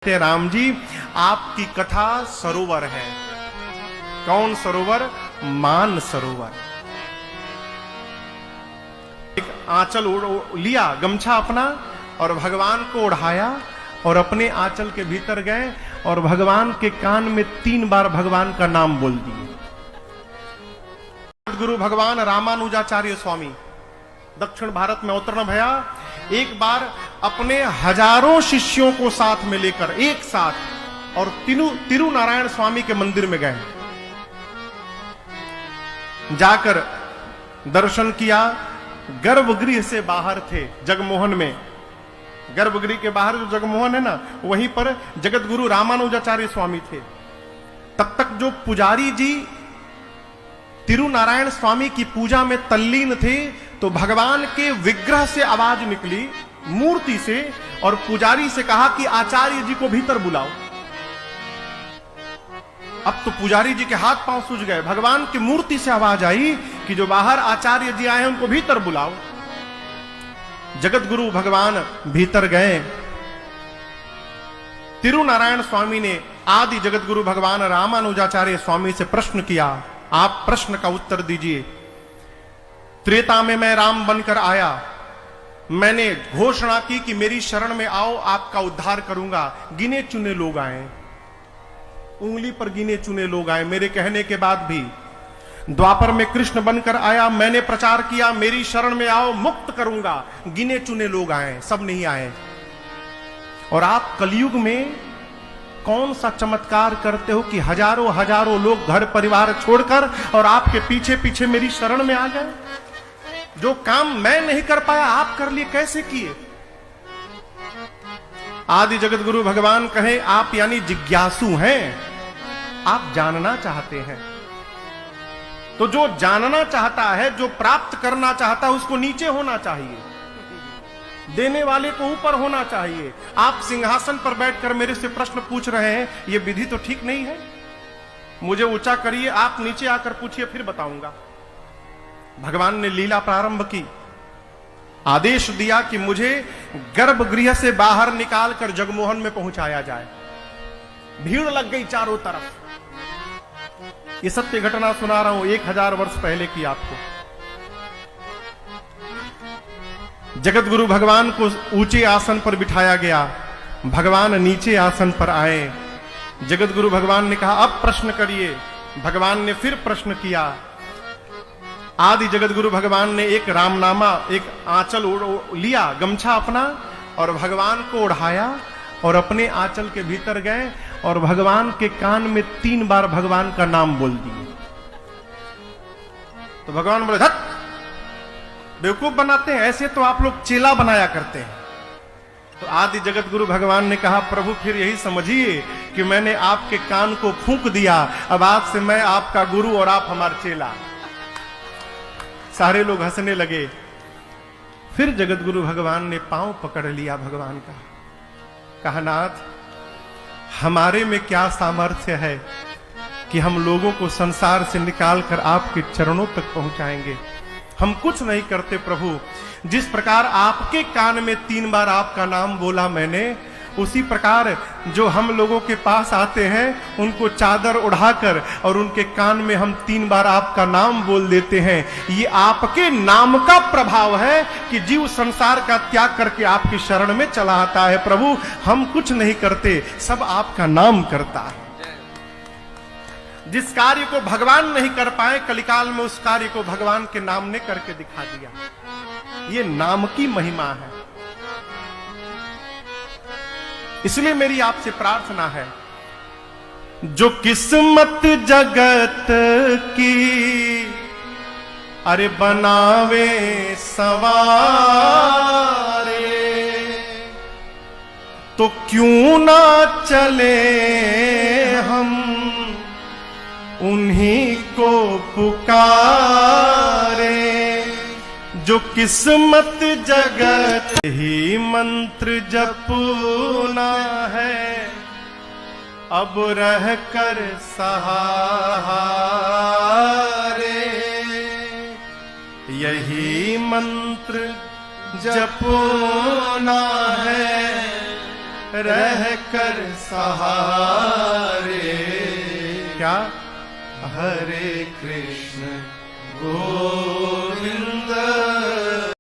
राम जी, आपकी कथा सरोवर है। कौन सरोवर? मान सरोवर। एक आंचल लिया, गमछा अपना, और भगवान को ओढ़ाया और अपने आंचल के भीतर गए और भगवान के कान में 3 बार भगवान का नाम बोल दिए। गुरु भगवान रामानुजाचार्य स्वामी दक्षिण भारत में अवतरण भया। एक बार अपने हजारों शिष्यों को साथ में लेकर एक साथ और तिरुनारायण स्वामी के मंदिर में गए। जाकर दर्शन किया। गर्भगृह से बाहर थे, जगमोहन में। गर्भगृह के बाहर जो जगमोहन है ना, वहीं पर जगत गुरु रामानुजाचार्य स्वामी थे। तब तक जो पुजारी जी तिरुनारायण स्वामी की पूजा में तल्लीन थे, तो भगवान के विग्रह से आवाज निकली, मूर्ति से, और पुजारी से कहा कि आचार्य जी को भीतर बुलाओ। अब तो पुजारी जी के हाथ पांव सूज गए। भगवान की मूर्ति से आवाज आई कि जो बाहर आचार्य जी आए हैं उनको भीतर बुलाओ। जगत गुरु भगवान भीतर गए। तिरुनारायण स्वामी ने आदि जगत गुरु भगवान रामानुजाचार्य स्वामी से प्रश्न किया। आप प्रश्न का उत्तर दीजिए। त्रेता में मैं राम बनकर आया। मैंने घोषणा की कि मेरी शरण में आओ, आपका उद्धार करूंगा। गिने चुने लोग आए, उंगली पर गिने चुने लोग आए मेरे कहने के बाद भी। द्वापर में कृष्ण बनकर आया। मैंने प्रचार किया, मेरी शरण में आओ, मुक्त करूंगा। गिने चुने लोग आए, सब नहीं आए। और आप कलयुग में कौन सा चमत्कार करते हो कि हजारों हजारों लोग घर परिवार छोड़कर और आपके पीछे पीछे मेरी शरण में आ गए? जो काम मैं नहीं कर पाया आप कर लिए, कैसे किए? आदि जगत गुरु भगवान कहे, आप यानी जिज्ञासु हैं, आप जानना चाहते हैं। तो जो जानना चाहता है, जो प्राप्त करना चाहता है, उसको नीचे होना चाहिए, देने वाले को ऊपर होना चाहिए। आप सिंहासन पर बैठकर मेरे से प्रश्न पूछ रहे हैं, यह विधि तो ठीक नहीं है। मुझे ऊंचा करिए, आप नीचे आकर पूछिए, फिर बताऊंगा। भगवान ने लीला प्रारंभ की। आदेश दिया कि मुझे गर्भगृह से बाहर निकालकर जगमोहन में पहुंचाया जाए। भीड़ लग गई चारों तरफ। ये सत्य घटना सुना रहा हूं, 1000 वर्ष पहले की आपको। जगत गुरु भगवान को ऊंचे आसन पर बिठाया गया। भगवान नीचे आसन पर आए। जगत गुरु भगवान ने कहा, अब प्रश्न करिए। भगवान ने फिर प्रश्न किया। आदि जगत गुरु भगवान ने एक रामनामा, एक आंचल लिया, गमछा अपना, और भगवान को ओढ़ाया और अपने आंचल के भीतर गए और भगवान के कान में 3 बार भगवान का नाम बोल दिए। तो भगवान बोले, धत बेवकूफ बनाते हैं, ऐसे तो आप लोग चेला बनाया करते हैं। तो आदि जगत गुरु भगवान ने कहा, प्रभु फिर यही समझिए कि मैंने आपके कान को फूंक दिया। अब आज से मैं आपका गुरु और आप हमारा चेला। सारे लोग हंसने लगे। फिर जगत गुरु भगवान ने पांव पकड़ लिया भगवान का। कहा, नाथ, हमारे में क्या सामर्थ्य है कि हम लोगों को संसार से निकालकर आपके चरणों तक पहुंचाएंगे? हम कुछ नहीं करते प्रभु। जिस प्रकार आपके कान में 3 बार आपका नाम बोला मैंने, उसी प्रकार जो हम लोगों के पास आते हैं उनको चादर उड़ाकर और उनके कान में हम 3 बार आपका नाम बोल देते हैं। ये आपके नाम का प्रभाव है कि जीव संसार का त्याग करके आपकी शरण में चला आता है। प्रभु, हम कुछ नहीं करते, सब आपका नाम करता है। जिस कार्य को भगवान नहीं कर पाए कलिकाल में, उस कार्य को भगवान के नाम ने करके दिखा दिया। ये नाम की महिमा है। इसलिए मेरी आपसे प्रार्थना है, जो किस्मत जगत की अरे बनावे सवारे, तो क्यों ना चले हम उन्हीं को पुकारे। जो किस्मत जगत ही मंत्र जपना है, अब रह कर सहारे। यही मंत्र जपना है, रह कर सहारे। क्या? हरे कृष्ण गोविंद